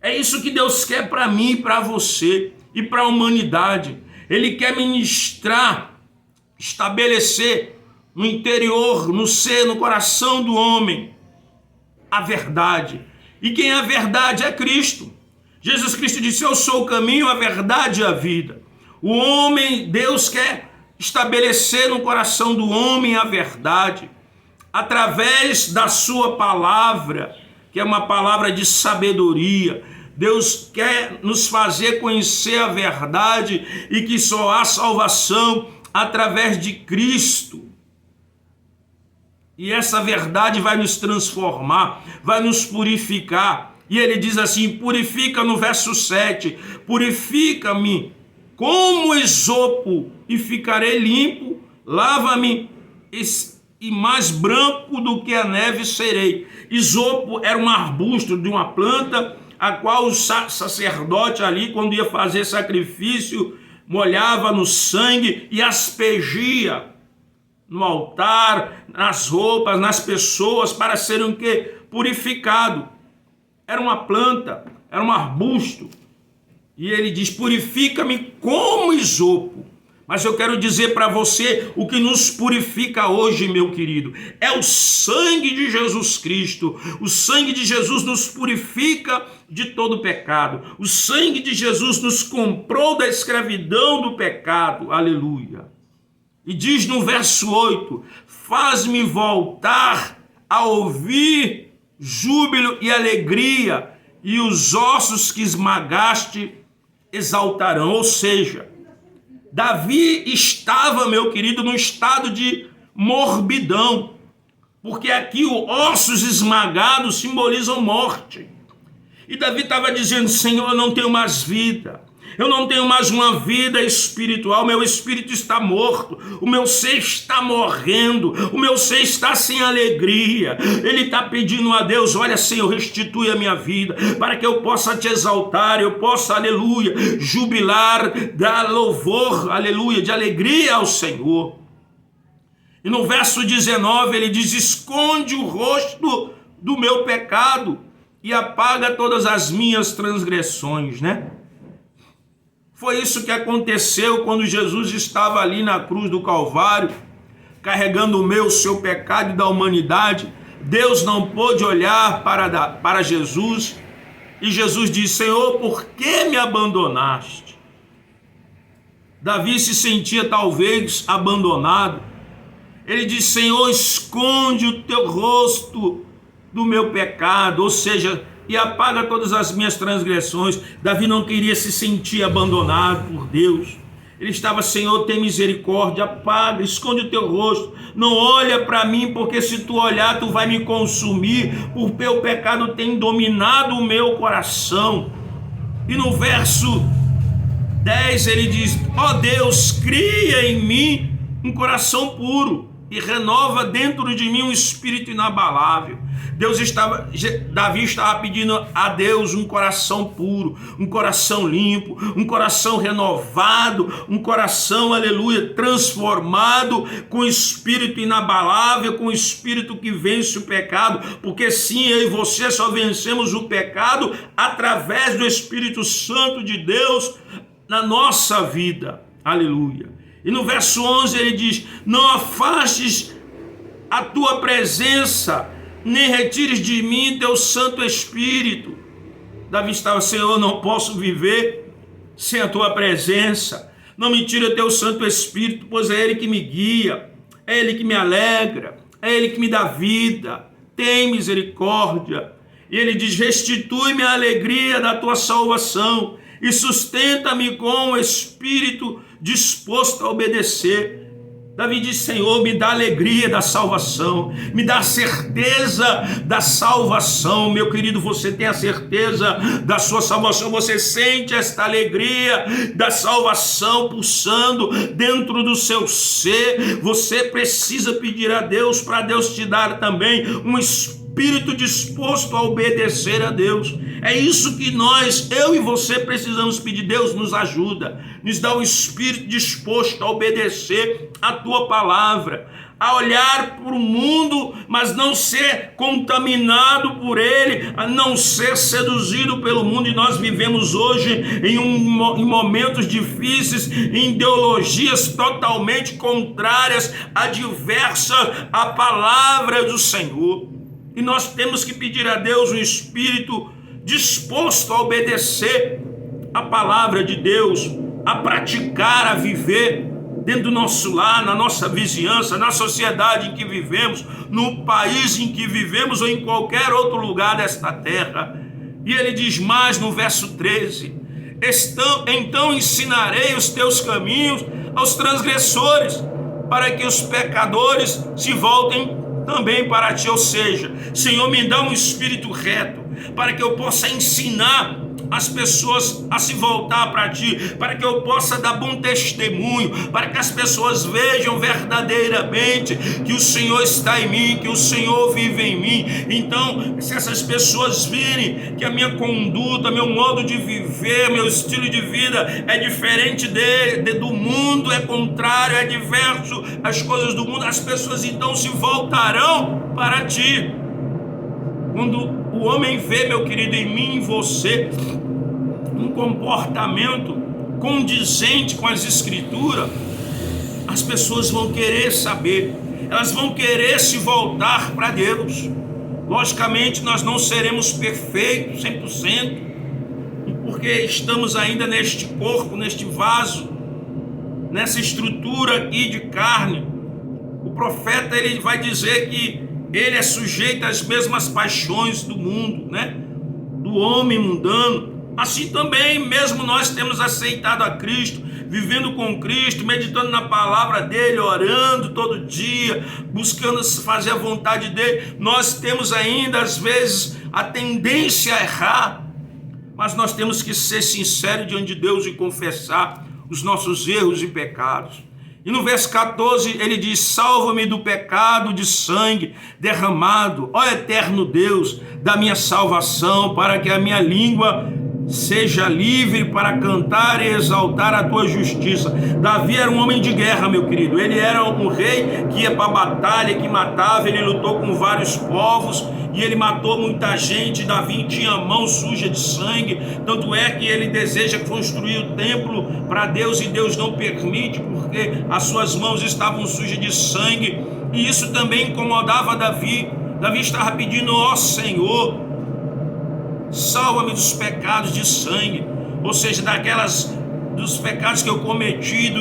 É isso que Deus quer para mim, para você e para a humanidade. Ele quer ministrar, estabelecer no interior, no ser, no coração do homem, a verdade. E quem é a verdade é Cristo. Jesus Cristo disse, eu sou o caminho, a verdade e a vida. O homem, Deus quer estabelecer no coração do homem a verdade, através da sua palavra, que é uma palavra de sabedoria. Deus quer nos fazer conhecer a verdade e que só há salvação através de Cristo. E essa verdade vai nos transformar, vai nos purificar. E ele diz assim, purifica no verso 7, purifica-me como esopo e ficarei limpo, lava-me e mais branco do que a neve serei. Esopo era um arbusto de uma planta, a qual o sacerdote ali, quando ia fazer sacrifício, molhava no sangue e aspergia no altar, nas roupas, nas pessoas, para serem o quê? Purificado. Era uma planta, era um arbusto. E ele diz, purifica-me como esopo. Mas eu quero dizer para você, o que nos purifica hoje, meu querido, é o sangue de Jesus Cristo. O sangue de Jesus nos purifica de todo pecado. O sangue de Jesus nos comprou da escravidão do pecado. Aleluia. E diz no verso 8, faz-me voltar a ouvir júbilo e alegria, e os ossos que esmagaste exaltarão. Ou seja, Davi estava, meu querido, num estado de morbidão, porque aqui os ossos esmagados simbolizam morte. E Davi estava dizendo, Senhor, eu não tenho mais vida, eu não tenho mais uma vida espiritual, meu espírito está morto, o meu ser está morrendo, o meu ser está sem alegria. Ele está pedindo a Deus, olha Senhor, restitui a minha vida, para que eu possa te exaltar, eu possa, aleluia, jubilar, dar louvor, aleluia, de alegria ao Senhor. E no verso 19 ele diz, esconde o rosto do meu pecado e apaga todas as minhas transgressões, né? Foi isso que aconteceu quando Jesus estava ali na cruz do Calvário, carregando o meu, o seu pecado e da humanidade. Deus não pôde olhar para Jesus, e Jesus disse, Senhor, por que me abandonaste? Davi se sentia talvez abandonado. Ele disse, Senhor, esconde o teu rosto do meu pecado, ou seja, e apaga todas as minhas transgressões. Davi não queria se sentir abandonado por Deus. Ele estava, Senhor, tem misericórdia, apaga, esconde o teu rosto, não olha para mim, porque se tu olhar, tu vai me consumir, o teu pecado tem dominado o meu coração. E no verso 10 ele diz, ó Deus, cria em mim um coração puro e renova dentro de mim um espírito inabalável. Davi estava pedindo a Deus um coração puro, um coração limpo, um coração renovado, um coração, aleluia, transformado, com espírito inabalável, com espírito que vence o pecado, porque sim, eu e você só vencemos o pecado através do Espírito Santo de Deus na nossa vida, aleluia. E no verso 11 ele diz, não afastes a tua presença, nem retires de mim teu Santo Espírito. Davi estava, Senhor, não posso viver sem a tua presença. Não me tira teu Santo Espírito, pois é ele que me guia, é é Ele que me alegra, é Ele que me dá vida, tem misericórdia. E Ele diz: restitui-me a alegria da tua salvação e sustenta-me com o espírito disposto a obedecer. Davi diz: Senhor, me dá alegria da salvação, me dá certeza da salvação. Meu querido, você tem a certeza da sua salvação, você sente esta alegria da salvação pulsando dentro do seu ser. Você precisa pedir a Deus, para Deus te dar também um espírito disposto a obedecer a Deus. É isso que eu e você precisamos pedir. Deus, nos ajuda, nos dá um espírito disposto a obedecer a tua palavra, a olhar para o mundo, mas não ser contaminado por ele, a não ser seduzido pelo mundo. E nós vivemos hoje em momentos difíceis, em ideologias totalmente contrárias, adversas à palavra do Senhor. E nós temos que pedir a Deus um espírito disposto a obedecer a palavra de Deus, a praticar, a viver dentro do nosso lar, na nossa vizinhança, na sociedade em que vivemos, no país em que vivemos ou em qualquer outro lugar desta terra. E ele diz mais no verso 13: então ensinarei os teus caminhos aos transgressores, para que os pecadores se voltem também para ti. Ou seja, Senhor, me dá um espírito reto, para que eu possa ensinar as pessoas a se voltar para ti, para que eu possa dar bom testemunho, para que as pessoas vejam verdadeiramente que o Senhor está em mim, que o Senhor vive em mim. Então, se essas pessoas virem que a minha conduta, meu modo de viver, meu estilo de vida é diferente do mundo, é contrário, é diverso às coisas do mundo, as pessoas então se voltarão para ti. Quando o homem vê, meu querido, em mim e em você um comportamento condizente com as Escrituras, as pessoas vão querer saber, elas vão querer se voltar para Deus. Logicamente, nós não seremos perfeitos 100%, porque estamos ainda neste corpo, neste vaso, nessa estrutura aqui de carne. O profeta, ele vai dizer que ele é sujeito às mesmas paixões do mundo, né? Do homem mundano. Assim também, mesmo nós temos aceitado a Cristo, vivendo com Cristo, meditando na palavra dele, orando todo dia, buscando fazer a vontade dele, nós temos ainda às vezes a tendência a errar, mas nós temos que ser sinceros diante de Deus e confessar os nossos erros e pecados. E no verso 14 ele diz: salva-me do pecado de sangue derramado, ó eterno Deus, da minha salvação, para que a minha língua seja livre para cantar e exaltar a tua justiça. Davi era um homem de guerra, meu querido. Ele era um rei que ia para a batalha, que matava. Ele lutou com vários povos e ele matou muita gente. Davi tinha a mão suja de sangue, tanto é que ele deseja construir o templo para Deus e Deus não permite, porque as suas mãos estavam sujas de sangue, e isso também incomodava Davi. Davi estava pedindo: ó Senhor, salva-me dos pecados de sangue, ou seja, dos pecados que eu cometi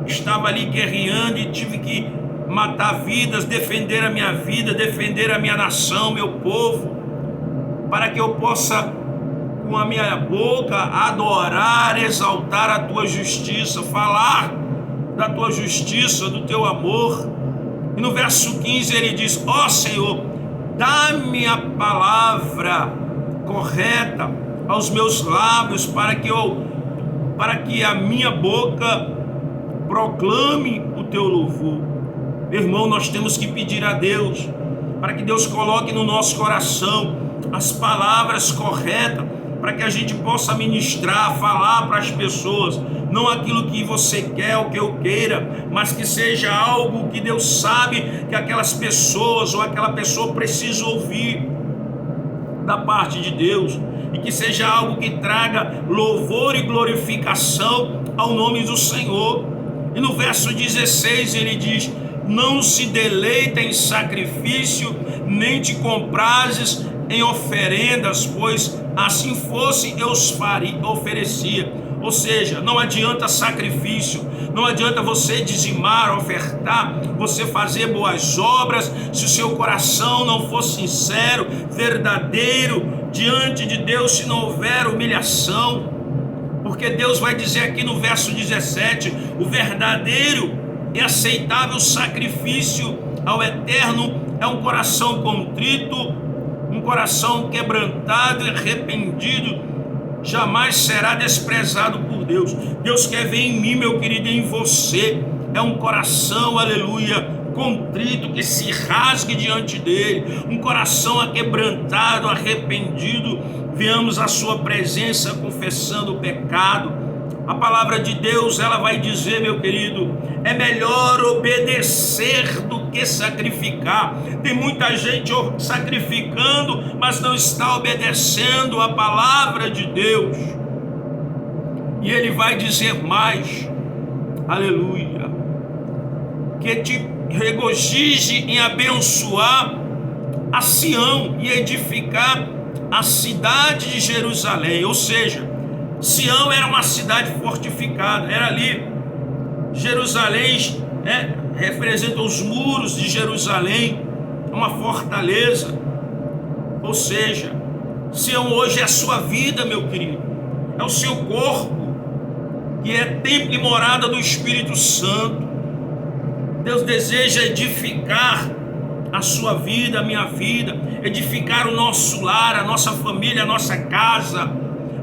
estava ali guerreando e tive que matar vidas, defender a minha vida, defender a minha nação, meu povo, para que eu possa com a minha boca adorar, exaltar a tua justiça, falar da tua justiça, do teu amor. E no verso 15 ele diz: ó Senhor, dá-me a palavra correta aos meus lábios, para que a minha boca proclame o teu louvor. Meu irmão, nós temos que pedir a Deus para que Deus coloque no nosso coração as palavras corretas, para que a gente possa ministrar, falar para as pessoas, não aquilo que você quer ou que eu queira, mas que seja algo que Deus sabe que aquelas pessoas ou aquela pessoa precisa ouvir da parte de Deus, e que seja algo que traga louvor e glorificação ao nome do Senhor. E no verso 16 ele diz: não se deleita em sacrifício, nem te comprazes em oferendas, pois assim fosse eu os oferecia. Ou seja, não adianta sacrifício, não adianta você dizimar, ofertar, você fazer boas obras, se o seu coração não for sincero, verdadeiro diante de Deus, se não houver humilhação. Porque Deus vai dizer aqui no verso 17, o verdadeiro e aceitável sacrifício ao Eterno é um coração contrito, um coração quebrantado e arrependido, jamais será desprezado por Deus. Deus quer ver em mim, meu querido, em você. É um coração, aleluia, contrito, que se rasgue diante dele. Um coração aquebrantado, arrependido. Venhamos à sua presença confessando o pecado. A palavra de Deus, ela vai dizer, meu querido, é melhor obedecer do que sacrificar. Tem muita gente sacrificando, mas não está obedecendo a palavra de Deus. E ele vai dizer mais, aleluia, que te regozije em abençoar a Sião e edificar a cidade de Jerusalém. Ou seja, Sião era uma cidade fortificada, era ali. Jerusalém representa os muros de Jerusalém, uma fortaleza. Ou seja, Sião hoje é a sua vida, meu querido, é o seu corpo, que é templo e morada do Espírito Santo. Deus deseja edificar a sua vida, a minha vida, edificar o nosso lar, a nossa família, a nossa casa.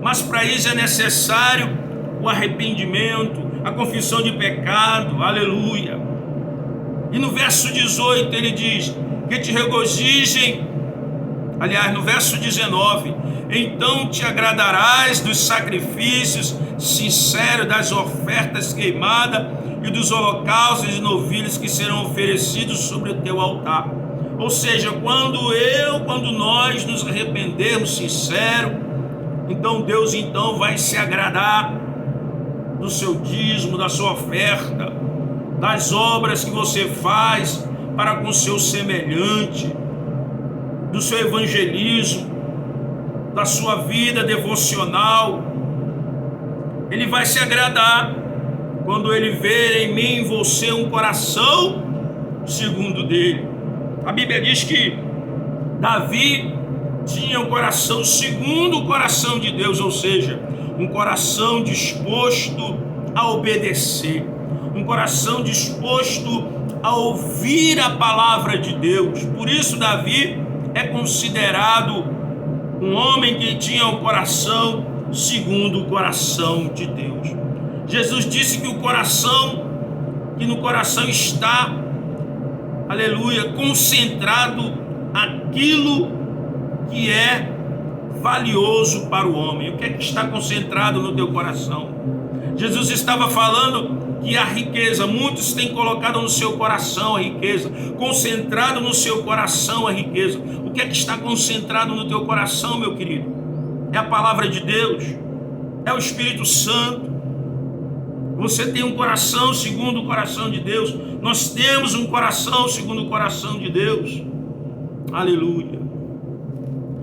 Mas para isso é necessário o arrependimento, a confissão de pecado, aleluia. E no verso 18 ele diz que te regozijem, aliás, no verso 19, então te agradarás dos sacrifícios sinceros, das ofertas queimadas e dos holocaustos e novilhos que serão oferecidos sobre o teu altar. Ou seja, quando nós nos arrependermos sincero, então Deus vai se agradar do seu dízimo, da sua oferta, das obras que você faz para com o seu semelhante, do seu evangelismo, da sua vida devocional. Ele vai se agradar quando ele ver em mim, em você, um coração segundo dele. A Bíblia diz que Davi tinha um coração segundo o coração de Deus, ou seja, um coração disposto a obedecer, um coração disposto a ouvir a palavra de Deus. Por isso Davi é considerado um homem que tinha um coração segundo o coração de Deus. Jesus disse que no coração está, aleluia, concentrado aquilo que é valioso para o homem. O que é que está concentrado no teu coração? Jesus estava falando que a riqueza, muitos têm colocado no seu coração a riqueza, concentrado no seu coração a riqueza. O que é que está concentrado no teu coração, meu querido? É a palavra de Deus, é o Espírito Santo. Você tem um coração segundo o coração de Deus. Nós temos um coração segundo o coração de Deus. Aleluia.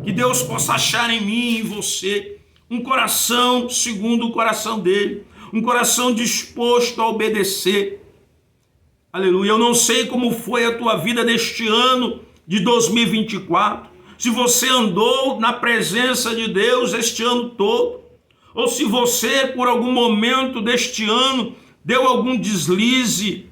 Que Deus possa achar em mim e em você um coração segundo o coração dele, um coração disposto a obedecer. Aleluia. Eu não sei como foi a tua vida deste ano de 2024, se você andou na presença de Deus este ano todo, ou se você por algum momento deste ano deu algum deslize.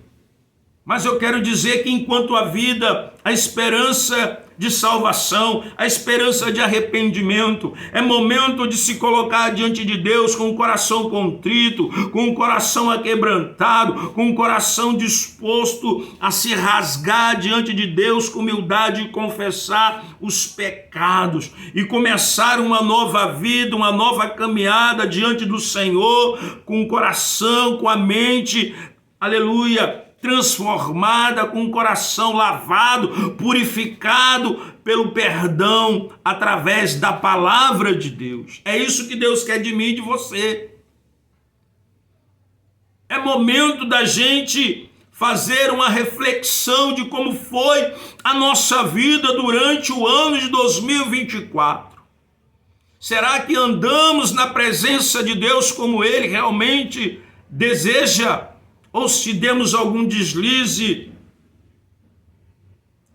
Mas eu quero dizer que enquanto a vida, a esperança de salvação, a esperança de arrependimento, é momento de se colocar diante de Deus com o coração contrito, com o coração aquebrantado, com o coração disposto a se rasgar diante de Deus com humildade e confessar os pecados e começar uma nova vida, uma nova caminhada diante do Senhor, com o coração, com a mente, aleluia, transformada, com o coração lavado, purificado pelo perdão através da palavra de Deus. É isso que Deus quer de mim e de você. É momento da gente fazer uma reflexão de como foi a nossa vida durante o ano de 2024. Será que andamos na presença de Deus como Ele realmente deseja? Ou se demos algum deslize,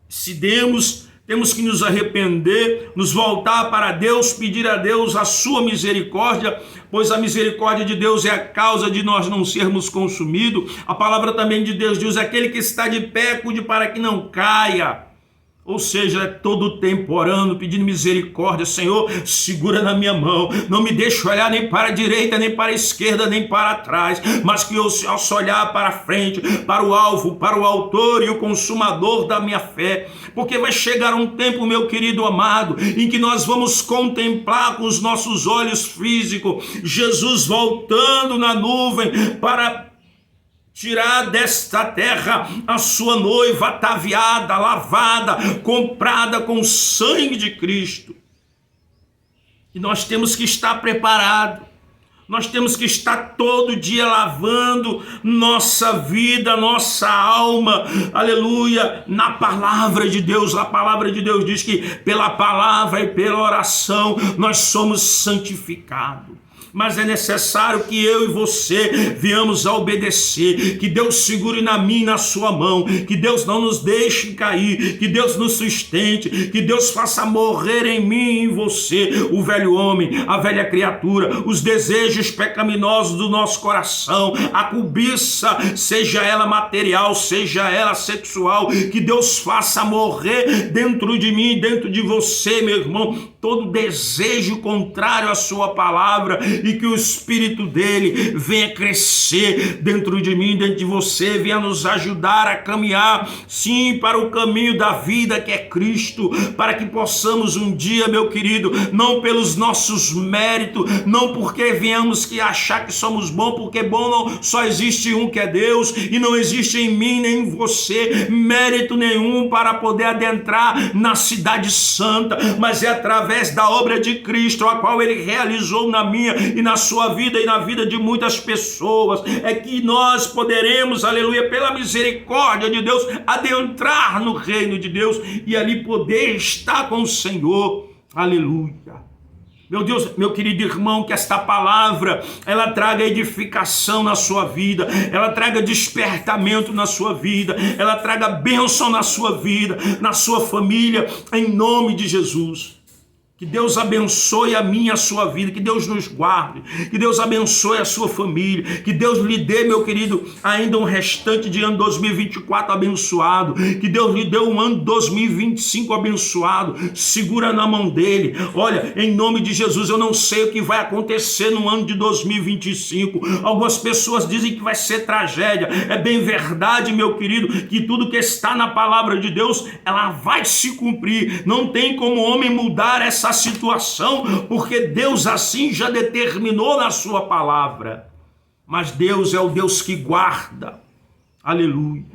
se demos, temos que nos arrepender, nos voltar para Deus, pedir a Deus a sua misericórdia, pois a misericórdia de Deus é a causa de nós não sermos consumidos. A palavra também de Deus diz: aquele que está de pé, cuide para que não caia. Ou seja, é todo o tempo orando, pedindo misericórdia. Senhor, segura na minha mão, não me deixe olhar nem para a direita, nem para a esquerda, nem para trás, mas que eu possa olhar para frente, para o alvo, para o autor e o consumador da minha fé, porque vai chegar um tempo, meu querido amado, em que nós vamos contemplar com os nossos olhos físicos Jesus voltando na nuvem para tirar desta terra a sua noiva ataviada, lavada, comprada com o sangue de Cristo. E nós temos que estar preparados. Nós temos que estar todo dia lavando nossa vida, nossa alma, aleluia, na palavra de Deus. A palavra de Deus diz que pela palavra e pela oração nós somos santificados. Mas é necessário que eu e você venhamos a obedecer, que Deus segure na minha e na sua mão, que Deus não nos deixe cair, que Deus nos sustente, que Deus faça morrer em mim e em você o velho homem, a velha criatura, os desejos pecaminosos do nosso coração, a cobiça, seja ela material, seja ela sexual, que Deus faça morrer dentro de mim, dentro de você, meu irmão, todo desejo contrário à sua palavra, e que o Espírito dele venha crescer dentro de mim, dentro de você, venha nos ajudar a caminhar, sim, para o caminho da vida que é Cristo, para que possamos um dia, meu querido, não pelos nossos méritos, não porque venhamos que achar que somos bons, porque bom não, só existe um que é Deus, e não existe em mim nem em você mérito nenhum para poder adentrar na cidade santa, mas é através da obra de Cristo, a qual ele realizou na minha e na sua vida e na vida de muitas pessoas, é que nós poderemos, aleluia, pela misericórdia de Deus, adentrar no reino de Deus e ali poder estar com o Senhor, aleluia. Meu Deus, meu querido irmão, que esta palavra, ela traga edificação na sua vida, ela traga despertamento na sua vida, ela traga bênção na sua vida, na sua família, em nome de Jesus. Que Deus abençoe a minha e a sua vida, que Deus nos guarde, que Deus abençoe a sua família, que Deus lhe dê, meu querido, ainda um restante de ano 2024 abençoado, que Deus lhe dê um ano 2025 abençoado, segura na mão dele. Olha, em nome de Jesus, eu não sei o que vai acontecer no ano de 2025, algumas pessoas dizem que vai ser tragédia, é bem verdade, meu querido, que tudo que está na palavra de Deus, ela vai se cumprir, não tem como o homem mudar essa situação, porque Deus assim já determinou na sua palavra. Mas Deus é o Deus que guarda, aleluia.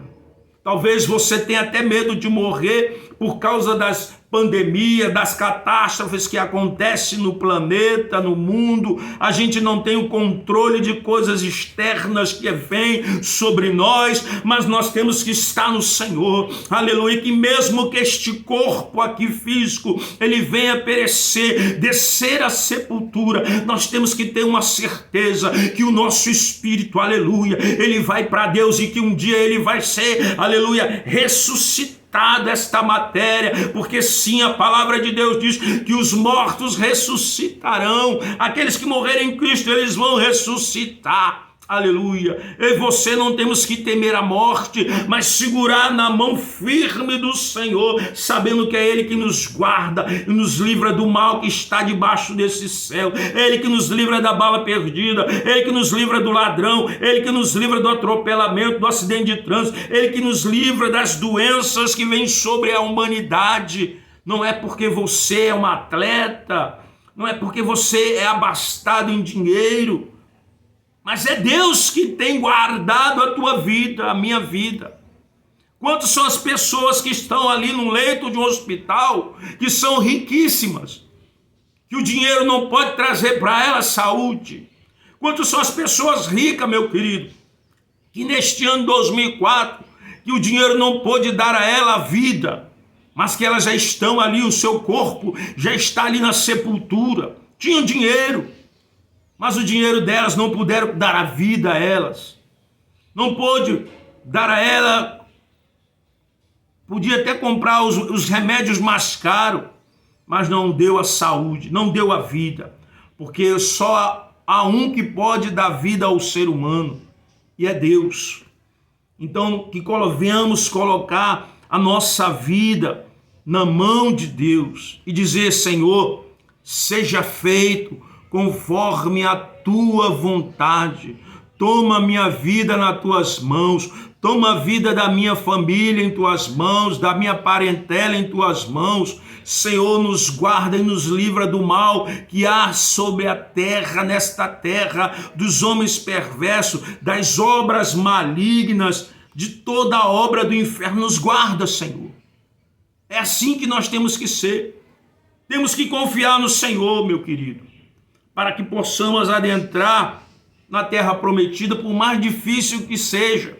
Talvez você tenha até medo de morrer por causa das pandemias, das catástrofes que acontecem no planeta, no mundo. A gente não tem o controle de coisas externas que vêm sobre nós, mas nós temos que estar no Senhor, aleluia, que mesmo que este corpo aqui físico, ele venha perecer, descer à sepultura, nós temos que ter uma certeza que o nosso espírito, aleluia, ele vai para Deus e que um dia ele vai ser, aleluia, ressuscitado esta matéria, porque sim, a palavra de Deus diz que os mortos ressuscitarão, aqueles que morrerem em Cristo, eles vão ressuscitar. Aleluia, eu e você não temos que temer a morte, mas segurar na mão firme do Senhor, sabendo que é Ele que nos guarda e nos livra do mal que está debaixo desse céu, é Ele que nos livra da bala perdida, é Ele que nos livra do ladrão, é Ele que nos livra do atropelamento, do acidente de trânsito, é Ele que nos livra das doenças que vêm sobre a humanidade. Não é porque você é um atleta, não é porque você é abastado em dinheiro, mas é Deus que tem guardado a tua vida, a minha vida. Quantas são as pessoas que estão ali no leito de um hospital, que são riquíssimas, que o dinheiro não pode trazer para elas saúde? Quantas são as pessoas ricas, meu querido, que neste ano 2004, que o dinheiro não pôde dar a ela a vida, mas que elas já estão ali, o seu corpo já está ali na sepultura. tinham dinheiro, mas o dinheiro delas não puderam dar a vida a elas. Não pôde dar a ela, podia até comprar os remédios mais caros, mas não deu a saúde, não deu a vida, porque só há um que pode dar vida ao ser humano, e é Deus. Então, que venhamos colocar a nossa vida na mão de Deus e dizer: Senhor, seja feito conforme a tua vontade. Toma minha vida nas tuas mãos, toma a vida da minha família em tuas mãos, da minha parentela em tuas mãos. Senhor, nos guarda e nos livra do mal que há sobre a terra, nesta terra, dos homens perversos, das obras malignas, de toda a obra do inferno. Nos guarda, Senhor. É assim que nós temos que ser. Temos que confiar no Senhor, meu querido, para que possamos adentrar na terra prometida, por mais difícil que seja.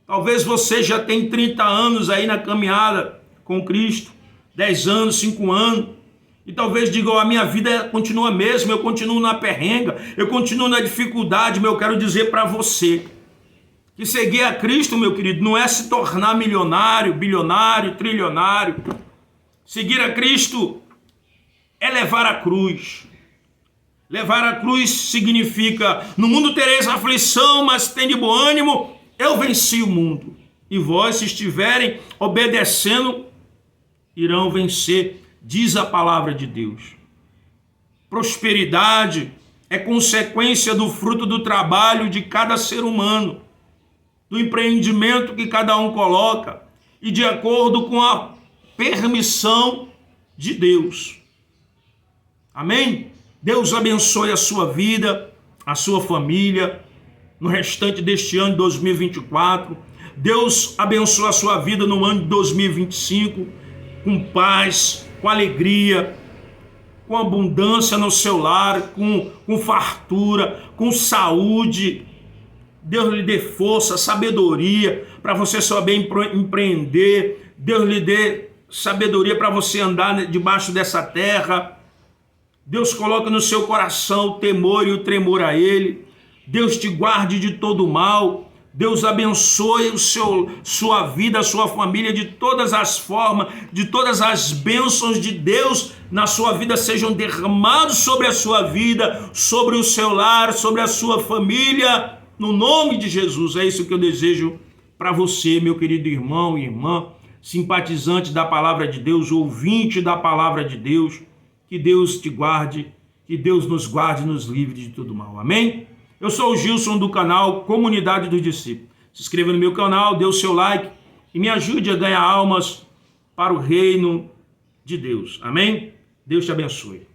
Talvez você já tenha 30 anos aí na caminhada com Cristo, 10 anos, 5 anos, e talvez diga: a minha vida continua a mesma, eu continuo na perrenga, eu continuo na dificuldade. Mas eu quero dizer para você que seguir a Cristo, meu querido, não é se tornar milionário, bilionário, trilionário. Seguir a Cristo é levar a cruz. Levar a cruz significa: no mundo tereis aflição, mas tende bom ânimo, eu venci o mundo. E vós, se estiverem obedecendo, irão vencer, diz a palavra de Deus. Prosperidade é consequência do fruto do trabalho de cada ser humano, do empreendimento que cada um coloca e de acordo com a permissão de Deus. Amém? Deus abençoe a sua vida, a sua família, no restante deste ano de 2024. Deus abençoe a sua vida no ano de 2025, com paz, com alegria, com abundância no seu lar, com fartura, com saúde. Deus lhe dê força, sabedoria para você saber empreender. Deus lhe dê sabedoria para você andar debaixo dessa terra. Deus coloca no seu coração o temor e o tremor a Ele. Deus te guarde de todo mal. Deus abençoe sua vida, a sua família de todas as formas, de todas as bênçãos de Deus na sua vida sejam derramados sobre a sua vida, sobre o seu lar, sobre a sua família, no nome de Jesus. É isso que eu desejo para você, meu querido irmão e irmã, simpatizante da palavra de Deus, ouvinte da palavra de Deus. Que Deus te guarde, que Deus nos guarde e nos livre de todo mal. Amém? Eu sou o Gilson do canal Comunidade dos Discípulos. Se inscreva no meu canal, dê o seu like e me ajude a ganhar almas para o reino de Deus. Amém? Deus te abençoe.